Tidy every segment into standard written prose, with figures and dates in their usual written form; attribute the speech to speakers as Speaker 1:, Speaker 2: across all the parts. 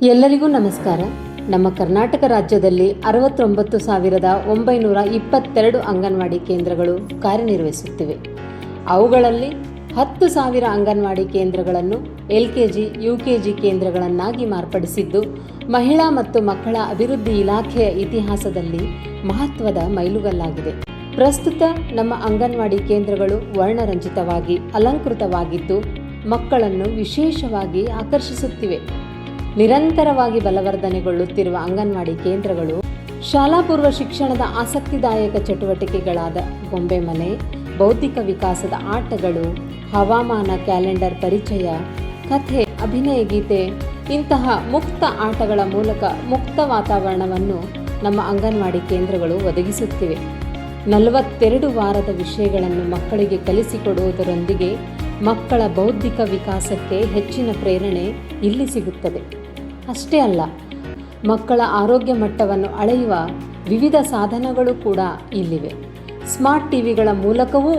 Speaker 1: ಎಲ್ಲರಿಗೂ ನಮಸ್ಕಾರ. ನಮ್ಮ ಕರ್ನಾಟಕ ರಾಜ್ಯದಲ್ಲಿ 69,922 ಅಂಗನವಾಡಿ ಕೇಂದ್ರಗಳು ಕಾರ್ಯನಿರ್ವಹಿಸುತ್ತಿವೆ. ಅವುಗಳಲ್ಲಿ 10,000 ಅಂಗನವಾಡಿ ಕೇಂದ್ರಗಳನ್ನು LKG, UKG ಕೇಂದ್ರಗಳನ್ನಾಗಿ ಮಾರ್ಪಡಿಸಿದ್ದು ಮಹಿಳಾ ಮತ್ತು ಮಕ್ಕಳ ಅಭಿವೃದ್ಧಿ ಇಲಾಖೆಯ ಇತಿಹಾಸದಲ್ಲಿ ಮಹತ್ವದ ಮೈಲುಗಲ್ಲಾಗಿದೆ. ಪ್ರಸ್ತುತ ನಮ್ಮ ಅಂಗನವಾಡಿ ಕೇಂದ್ರಗಳು ವರ್ಣರಂಜಿತವಾಗಿ ಅಲಂಕೃತವಾಗಿದ್ದು ಮಕ್ಕಳನ್ನು ವಿಶೇಷವಾಗಿ ಆಕರ್ಷಿಸುತ್ತಿವೆ. ನಿರಂತರವಾಗಿ ಬಲವರ್ಧನೆಗೊಳ್ಳುತ್ತಿರುವ ಅಂಗನವಾಡಿ ಕೇಂದ್ರಗಳು ಶಾಲಾ ಪೂರ್ವ ಶಿಕ್ಷಣದ ಆಸಕ್ತಿದಾಯಕ ಚಟುವಟಿಕೆಗಳಾದ ಗೊಂಬೆ ಮನೆ, ಬೌದ್ಧಿಕ ವಿಕಾಸದ ಆಟಗಳು, ಹವಾಮಾನ ಕ್ಯಾಲೆಂಡರ್ ಪರಿಚಯ, ಕಥೆ, ಅಭಿನಯ ಗೀತೆ ಇಂತಹ ಮುಕ್ತ ಆಟಗಳ ಮೂಲಕ ಮುಕ್ತ ವಾತಾವರಣವನ್ನು ನಮ್ಮ ಅಂಗನವಾಡಿ ಕೇಂದ್ರಗಳು ಒದಗಿಸುತ್ತಿವೆ. 42 ವಾರದ ವಿಷಯಗಳನ್ನು ಮಕ್ಕಳಿಗೆ ಕಲಿಸಿಕೊಡುವುದರೊಂದಿಗೆ ಮಕ್ಕಳ ಬೌದ್ಧಿಕ ವಿಕಾಸಕ್ಕೆ ಹೆಚ್ಚಿನ ಪ್ರೇರಣೆ ಇಲ್ಲಿ ಸಿಗುತ್ತದೆ. ಅಷ್ಟೇ ಅಲ್ಲ, ಮಕ್ಕಳ ಆರೋಗ್ಯ ಮಟ್ಟವನ್ನು ಅಳೆಯುವ ವಿವಿಧ ಸಾಧನಗಳು ಕೂಡ ಇಲ್ಲಿವೆ. ಸ್ಮಾರ್ಟ್ ಟಿವಿಗಳ ಮೂಲಕವೂ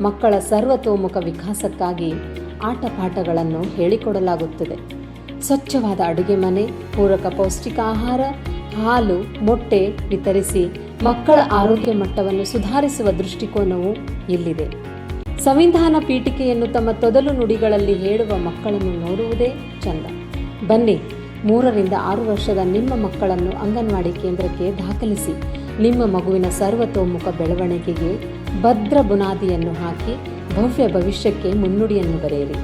Speaker 1: ಮಕ್ಕಳ ಸರ್ವತೋಮುಖ ವಿಕಾಸಕ್ಕಾಗಿ ಆಟ ಪಾಠಗಳನ್ನು ಹೇಳಿಕೊಡಲಾಗುತ್ತದೆ. ಸ್ವಚ್ಛವಾದ ಅಡುಗೆ ಮನೆ, ಪೂರಕ ಪೌಷ್ಟಿಕ ಆಹಾರ, ಹಾಲು, ಮೊಟ್ಟೆ ವಿತರಿಸಿ ಮಕ್ಕಳ ಆರೋಗ್ಯ ಮಟ್ಟವನ್ನು ಸುಧಾರಿಸುವ ದೃಷ್ಟಿಕೋನವೂ ಇಲ್ಲಿದೆ. ಸಂವಿಧಾನ ಪೀಠಿಕೆಯನ್ನು ತಮ್ಮ ತೊದಲು ನುಡಿಗಳಲ್ಲಿ ಹೇಳುವ ಮಕ್ಕಳನ್ನು ನೋಡುವುದೇ ಚಂದ. ಬನ್ನಿ, 3 ರಿಂದ 6 ವರ್ಷದ ನಿಮ್ಮ ಮಕ್ಕಳನ್ನು ಅಂಗನವಾಡಿ ಕೇಂದ್ರಕ್ಕೆ ದಾಖಲಿಸಿ ನಿಮ್ಮ ಮಗುವಿನ ಸರ್ವತೋಮುಖ ಬೆಳವಣಿಗೆಗೆ ಭದ್ರ ಬುನಾದಿಯನ್ನು ಹಾಕಿ ಭವ್ಯ ಭವಿಷ್ಯಕ್ಕೆ ಮುನ್ನುಡಿಯನ್ನು ಬರೆಯಿರಿ.